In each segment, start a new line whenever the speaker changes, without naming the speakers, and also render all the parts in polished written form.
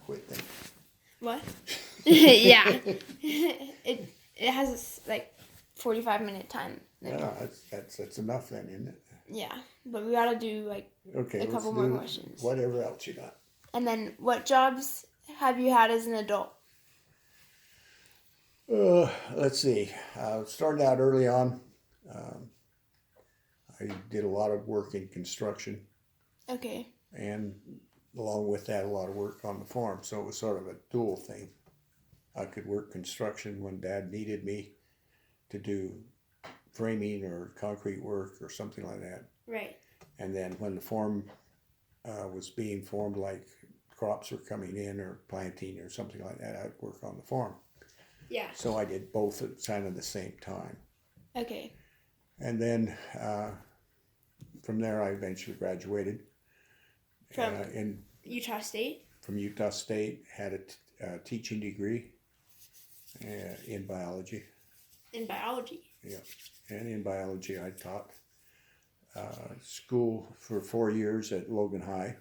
quit then.
What? Yeah. It has like 45-minute time limit.
Yeah, that's enough then, isn't it?
Yeah, but we gotta do like
Okay,
a
let's
couple more
do
questions.
whatever else you got.
And then, what jobs have you had as an adult?
Let's see. Started out early on. Um, I did a lot of work in construction,
Okay.
and along with that, a lot of work on the farm. So it was sort of a dual thing. I could work construction when Dad needed me to do framing or concrete work or something like that.
Right.
And then when the farm was being formed, like crops were coming in or planting or something like that, I'd work on the farm.
Yeah.
So I did both at kind of the same time.
Okay.
And then from there, I eventually graduated
From Utah State?
From Utah State, had a teaching degree in biology.
In biology?
Yeah. And in biology, I taught school for 4 years at Logan High.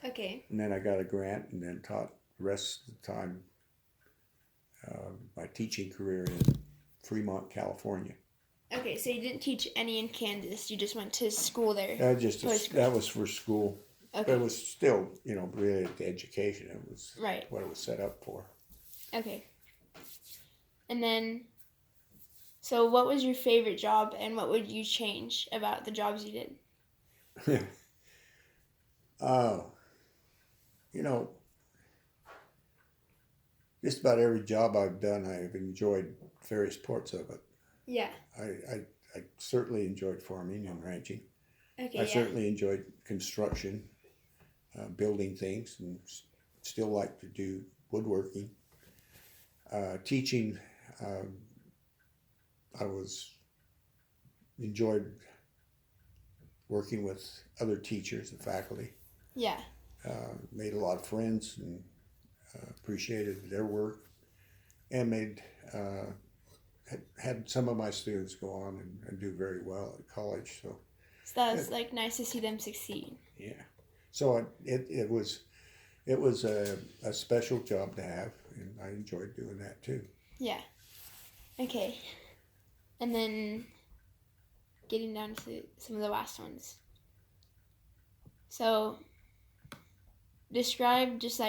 Okay.
And then I got a grant and then taught the rest of the time my teaching career in Fremont, California.
Okay, so you didn't teach any in Kansas. You just went to school there.
That was for school.
Okay.
But it was still, related to education. It was
right.
What it was set up for.
Okay. And then, so what was your favorite job, and what would you change about the jobs you did?
Just about every job I've done, I've enjoyed various parts of it.
Yeah.
I certainly enjoyed farming and ranching.
Okay,
I certainly enjoyed construction, building things, and still like to do woodworking. Teaching, I enjoyed working with other teachers and faculty.
Yeah.
Made a lot of friends and appreciated their work, and had some of my students go on and do very well at college. So
that was nice to see them succeed.
Yeah. So it was a special job to have, and I enjoyed doing that too.
Yeah. Okay. And then getting down to some of the last ones. So describe just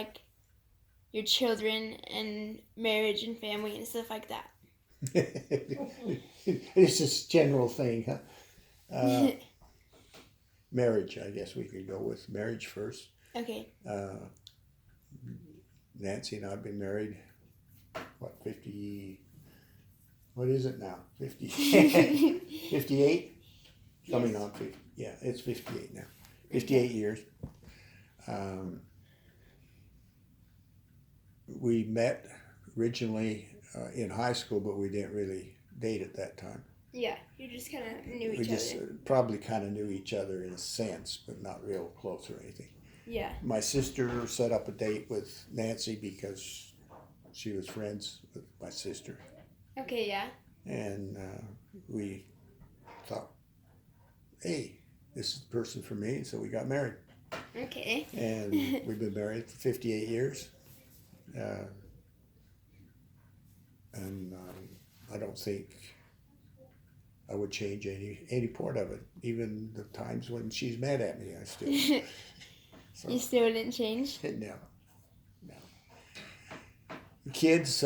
your children and marriage and family and stuff like that.
It's this general thing, huh? Marriage, I guess we could go with marriage first.
Okay.
Nancy and I have been married, 50, what is it now? 50, 58? Yes. Coming on 50, yeah, it's 58 now. 58 years. We met originally in high school, but we didn't really date at that time.
Yeah, you just kind of knew each other.
We just probably kind of knew each other in a sense, but not real close or anything.
Yeah. My
sister set up a date with Nancy because she was friends with my sister.
Okay, yeah.
And we thought, hey, this is the person for me, so we got married.
Okay.
And we've been married for 58 years. And I don't think I would change any part of it. Even the times when she's mad at me, I still... So,
you still didn't change?
No. The kids,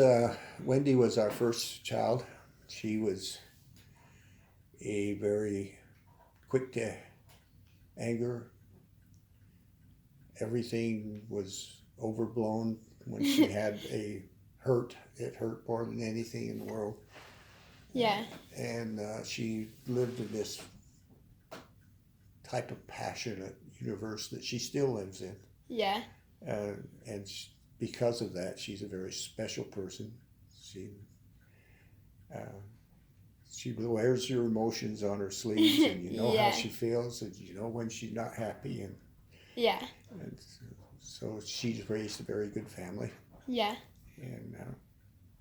Wendy was our first child. She was a very quick to anger. Everything was overblown when she had a hurt. It hurt more than anything in the world.
Yeah.
And she lived in this type of passionate universe that she still lives in.
Yeah.
And because of that, she's a very special person. She wears her emotions on her sleeves, and you know how she feels, and you know when she's not happy, and and so she's raised a very good family.
Yeah.
And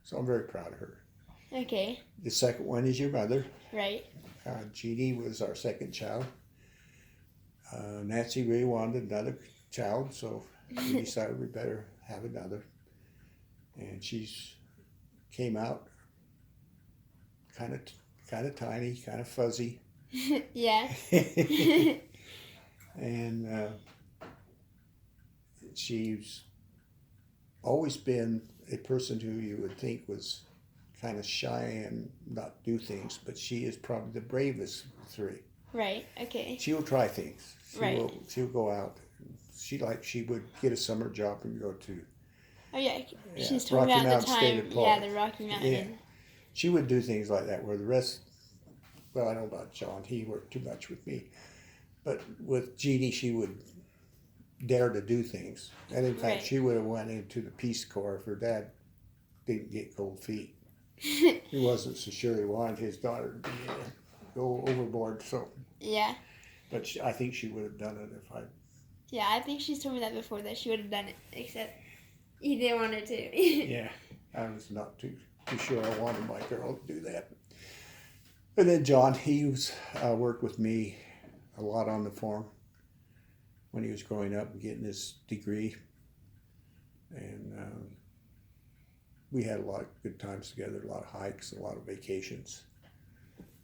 so I'm very proud of her.
Okay.
The second one is your mother.
Right.
Jeannie was our second child. Nancy really wanted another child, so we decided we better have another. And she's came out kind of tiny, kind of fuzzy.
Yeah.
And she's always been a person who you would think was kind of shy and not do things, but she is probably the bravest of the three.
Right. Okay.
She'll try things.
Right.
She'll go out. She would get a summer job and go to
Oh yeah.
yeah,
She's told me
Rocky
about the
Mountain State
time.
Park.
Yeah, the Rocky Mountain.
Yeah. She would do things like that where the rest, well, I don't know about John, he worked too much with me. But with Jeannie, she would dare to do things. And in fact,
Right.
she would have went into the Peace Corps if her dad didn't get cold feet. He wasn't so sure he wanted his daughter to go overboard. So,
Yeah.
but I think she would have done it if I.
Yeah, I think she's told me that before, that she would have done it, except he didn't want her to.
Yeah, I was not too sure I wanted my girl to do that. And then John, he was worked with me a lot on the farm when he was growing up and getting his degree. And we had a lot of good times together, a lot of hikes, a lot of vacations.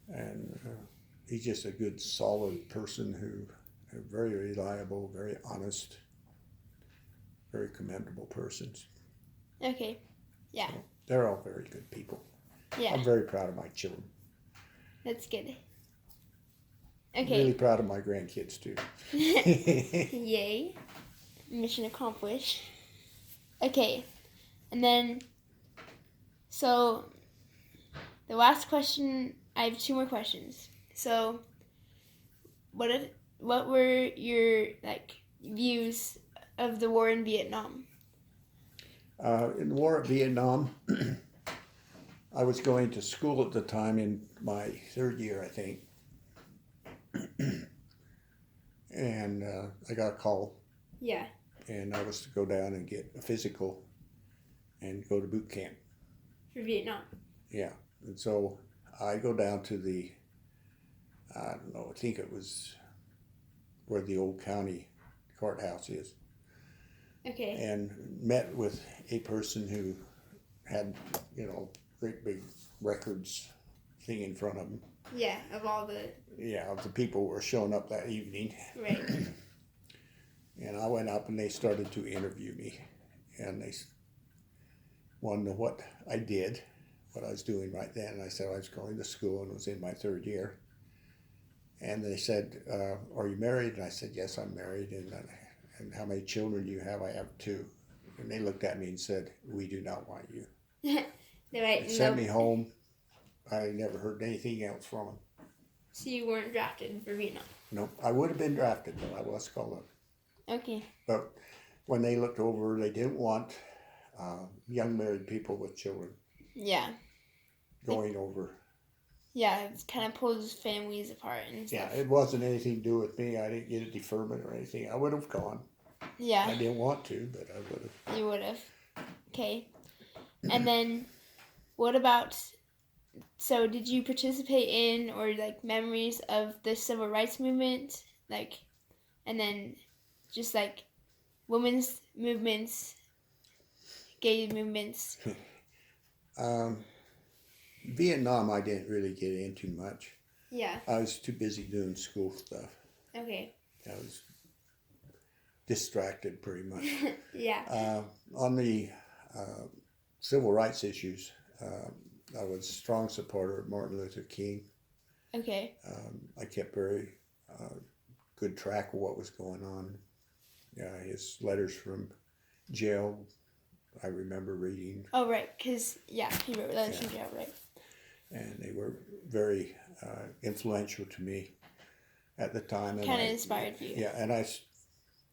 And he's just a good, solid person who, very reliable, very honest, very commendable persons.
Okay. Yeah.
So they're all very good people.
Yeah.
I'm very proud of my children.
That's good.
I'm
Okay.
really proud of my grandkids too.
Yay. Mission accomplished. Okay. And then, so, the last question, I have 2 more questions. So, what were your, views of the war in Vietnam?
In the war at Vietnam, I was going to school at the time in my 3rd year, I think. And I got a call.
Yeah.
And I was to go down and get a physical and go to boot camp.
For Vietnam.
Yeah. And so I go down to the, I don't know, I think it was where the old county courthouse is.
Okay.
And met with a person who had, great big records thing in front of him.
Yeah, of all the...
Yeah, of the people who were showing up that evening.
Right.
And I went up and they started to interview me. And they wanted to know what I did, what I was doing right then. And I said I was going to school and was in my 3rd year. And they said, are you married? And I said, yes, I'm married. And how many children do you have? I have 2. And they looked at me and said, we do not want you.
Right.
They sent me home. I never heard anything else from them.
So you weren't drafted for Vietnam?
No, I would have been drafted, but I was called up.
Okay.
But when they looked over, they didn't want young married people with children
Yeah.
going over.
Yeah, it kind of pulls families apart and stuff.
Yeah, it wasn't anything to do with me. I didn't get a deferment or anything. I would have gone.
Yeah.
I didn't want to, but I would have.
You would have. Okay. And then what about, so did you participate in or memories of the civil rights movement? And then just women's movements, gay movements?
Vietnam, I didn't really get into much.
Yeah.
I was too busy doing school stuff.
Okay.
I was distracted pretty much.
Yeah.
On the civil rights issues, I was a strong supporter of Martin Luther King.
Okay.
I kept very good track of what was going on. His letters from jail, I remember reading.
Oh, right, because, he wrote letters from jail, right?
And they were very influential to me at the time.
Kind of inspired you.
Yeah, and I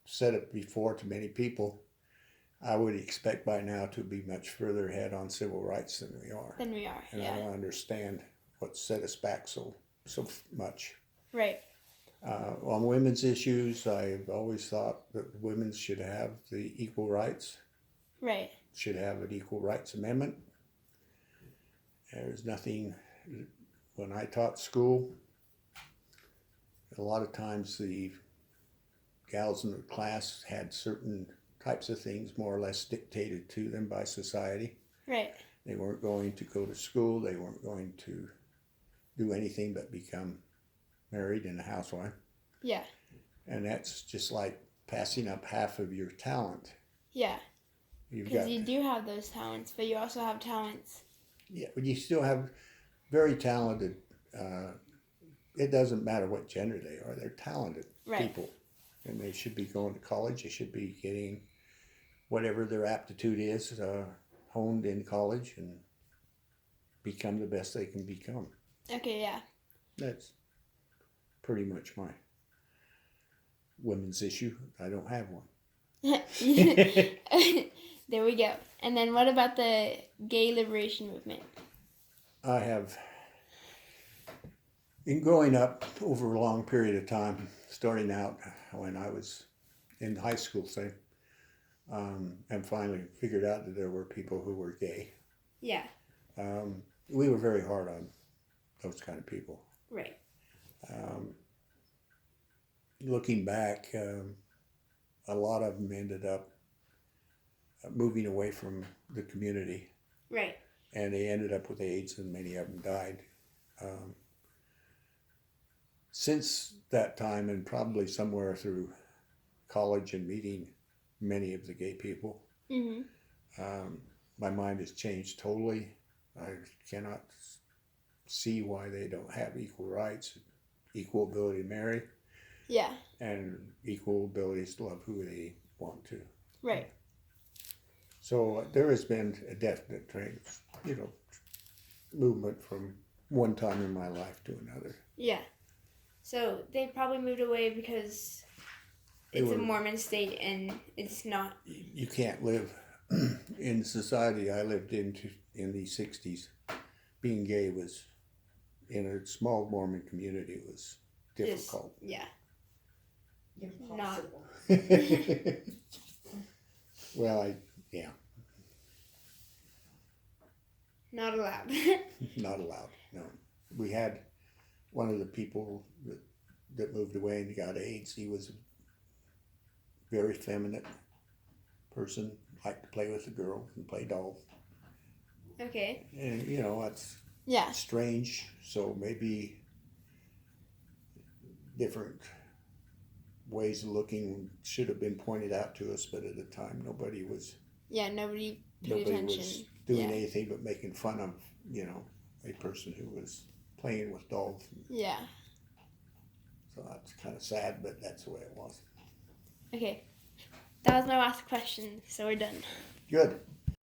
said it before to many people, I would expect by now to be much further ahead on civil rights than we are. And I don't understand what set us back so much.
Right.
On women's issues, I've always thought that women should have the equal rights.
Right.
Should have an equal rights amendment. There's nothing, when I taught school, a lot of times the gals in the class had certain types of things more or less dictated to them by society.
Right.
They weren't going to go to school. They weren't going to do anything but become married and a housewife.
Yeah.
And that's just like passing up half of your talent.
Yeah.
You've
Because
got,
you do have those talents, but you also have talents.
yeah, but you still have very talented, it doesn't matter what gender they are, they're talented
Right.
people. And they should be going to college. They should be getting whatever their aptitude is honed in college and become the best they can become.
Okay, yeah.
That's pretty much my women's issue. I don't have one.
There we go. And then what about the gay liberation movement?
I have, in growing up over a long period of time, starting out when I was in high school, say, and finally figured out that there were people who were gay.
Yeah.
We were very hard on those kind of people.
Right.
Looking back, a lot of them ended up moving away from the community.
Right.
And they ended up with AIDS, and many of them died. Since that time, and probably somewhere through college and meeting many of the gay people, my mind has changed totally. I cannot see why they don't have equal rights, equal ability to marry,
Yeah.
and equal abilities to love who they want to.
Right.
So there has been a definite movement from one time in my life to another.
Yeah. So they probably moved away because it's a Mormon state and it's not.
You can't live in the society I lived in the 60s. Being gay was, in a small Mormon community, was difficult.
Yeah.
Impossible.
Well, yeah.
Not allowed.
Not allowed, no. We had one of the people that moved away and got AIDS. He was a very feminine person, liked to play with the girls and play dolls.
Okay.
And, that's
Yeah.
strange. So maybe different ways of looking should have been pointed out to us, but at the time nobody was
Nobody paid attention.
was doing anything but making fun of, a person who was playing with dolls.
Yeah.
So that's kind of sad, but that's the way it was.
Okay. That was my last question, so we're done.
Good.